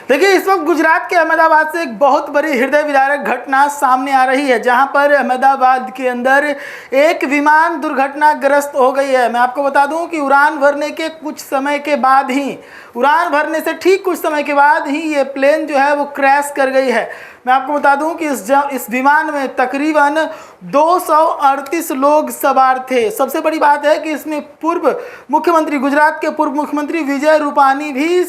देखिए, इस वक्त गुजरात के अहमदाबाद से एक बहुत बड़ी हृदय विदारक घटना सामने आ रही है, जहां पर अहमदाबाद के अंदर एक विमान दुर्घटनाग्रस्त हो गई है। मैं आपको बता दूं कि उड़ान भरने के कुछ समय के बाद ही, उड़ान भरने से ठीक कुछ समय के बाद ही ये प्लेन जो है वो क्रैश कर गई है। मैं आपको बता दूं कि इस विमान में तकरीबन 238 लोग सवार थे। सबसे बड़ी बात है कि इसमें गुजरात के पूर्व मुख्यमंत्री विजय रूपानी भी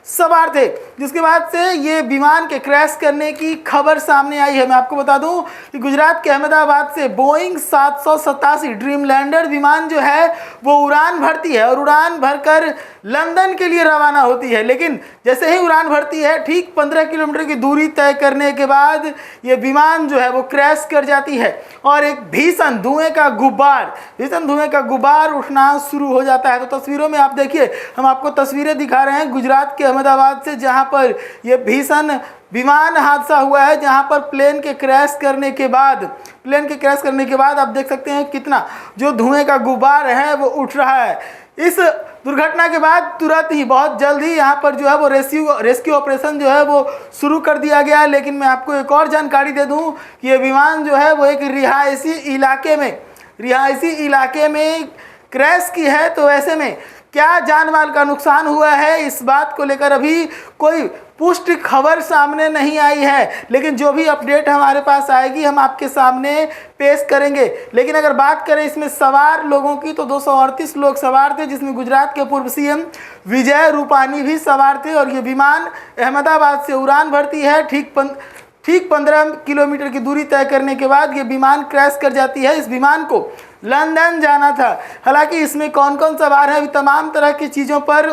सवार थे, जिसके बाद से ये विमान के क्रैश करने की खबर सामने आई है। मैं आपको बता दूं कि गुजरात के अहमदाबाद से बोइंग 787 ड्रीमलैंडर विमान जो है वो उड़ान भरती है और उड़ान भरकर लंदन के लिए रवाना होती है। लेकिन जैसे ही उड़ान भरती है, ठीक 15 किलोमीटर की दूरी तय करने के बाद ये विमान जो है वो क्रैश कर जाती है और एक भीषण धुएं का गुब्बार उठना शुरू हो जाता है। तो तस्वीरों में आप देखिए, हम आपको तस्वीरें दिखा रहे हैं गुजरात के अहमदाबाद से, जहां पर ये भीषण विमान हादसा हुआ है, जहां पर प्लेन के क्रैश करने के बाद आप देख सकते हैं कितना जो धुएं का गुब्बार है वो उठ रहा है। इस दुर्घटना के बाद तुरंत ही बहुत जल्द ही यहाँ पर जो है वो रेस्क्यू ऑपरेशन जो है वो शुरू कर दिया गया। लेकिन मैं आपको एक और जानकारी दे दूँ कि ये विमान जो है वो एक रिहायशी इलाके में क्रैश की है। तो ऐसे में क्या जान माल का नुकसान हुआ है, इस बात को लेकर अभी कोई पुष्टि खबर सामने नहीं आई है, लेकिन जो भी अपडेट हमारे पास आएगी हम आपके सामने पेश करेंगे। लेकिन अगर बात करें इसमें सवार लोगों की, तो 238 लोग सवार थे, जिसमें गुजरात के पूर्व सीएम विजय रूपानी भी सवार थे। और ये विमान अहमदाबाद से उड़ान भरती है। ठीक 15 किलोमीटर की दूरी तय करने के बाद ये विमान क्रैश कर जाती है। इस विमान को लंदन जाना था। हालांकि इसमें कौन कौन सवार है, अभी तमाम तरह की चीज़ों पर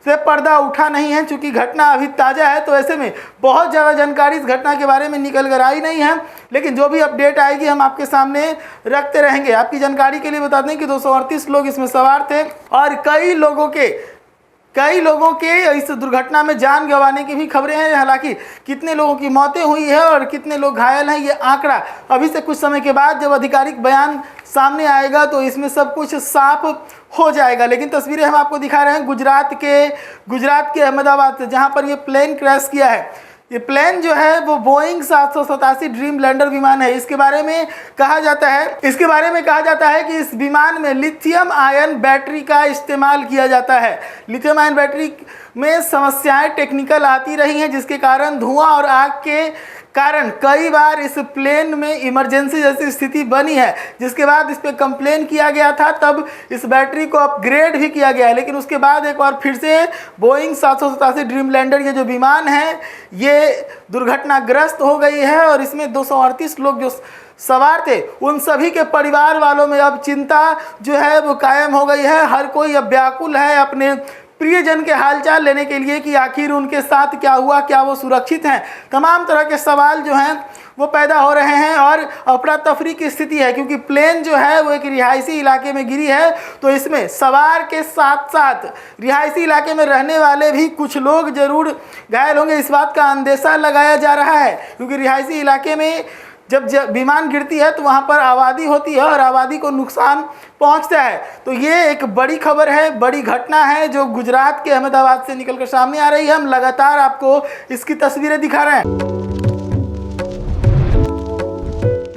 से पर्दा उठा नहीं है, चूंकि घटना अभी ताज़ा है। तो ऐसे में बहुत ज़्यादा जानकारी इस घटना के बारे में निकल कर आई नहीं है, लेकिन जो भी अपडेट आएगी हम आपके सामने रखते रहेंगे। आपकी जानकारी के लिए बता दें कि 238 लोग इसमें सवार थे और कई लोगों के इस दुर्घटना में जान गंवाने की भी खबरें हैं। हालांकि कितने लोगों की मौतें हुई है और कितने लोग घायल हैं, ये आंकड़ा अभी से कुछ समय के बाद जब आधिकारिक बयान सामने आएगा तो इसमें सब कुछ साफ हो जाएगा। लेकिन तस्वीरें हम आपको दिखा रहे हैं गुजरात के अहमदाबाद से, जहां पर ये प्लेन क्रैश किया है। ये प्लेन जो है वो बोइंग 787 ड्रीमलैंडर विमान है। इसके बारे में कहा जाता है कि इस विमान में लिथियम आयन बैटरी का इस्तेमाल किया जाता है। लिथियम आयन बैटरी में समस्याएं टेक्निकल आती रही हैं, जिसके कारण धुआं और आग के कारण कई बार इस प्लेन में इमरजेंसी जैसी स्थिति बनी है, जिसके बाद इस पर कंप्लेन किया गया था। तब इस बैटरी को अपग्रेड भी किया गया है, लेकिन उसके बाद एक बार फिर से बोइंग 787 ड्रीमलैंडर ये जो विमान है ये दुर्घटनाग्रस्त हो गई है और इसमें 238 लोग जो सवार थे उन सभी के परिवार वालों में अब चिंता जो है वो कायम हो गई है। हर कोई अब व्याकुल है अपने प्रियजन के हालचाल लेने के लिए कि आखिर उनके साथ क्या हुआ, क्या वो सुरक्षित हैं। तमाम तरह के सवाल जो हैं वो पैदा हो रहे हैं और अफरा तफरी की स्थिति है, क्योंकि प्लेन जो है वो एक रिहायशी इलाके में गिरी है। तो इसमें सवार के साथ साथ रिहायशी इलाके में रहने वाले भी कुछ लोग जरूर घायल होंगे, इस बात का अंदेशा लगाया जा रहा है। क्योंकि रिहायशी इलाके में जब विमान गिरती है तो वहाँ पर आबादी होती है और आबादी को नुकसान पहुँचता है। तो ये एक बड़ी खबर है, बड़ी घटना है जो गुजरात के अहमदाबाद से निकलकर सामने आ रही है। हम लगातार आपको इसकी तस्वीरें दिखा रहे हैं।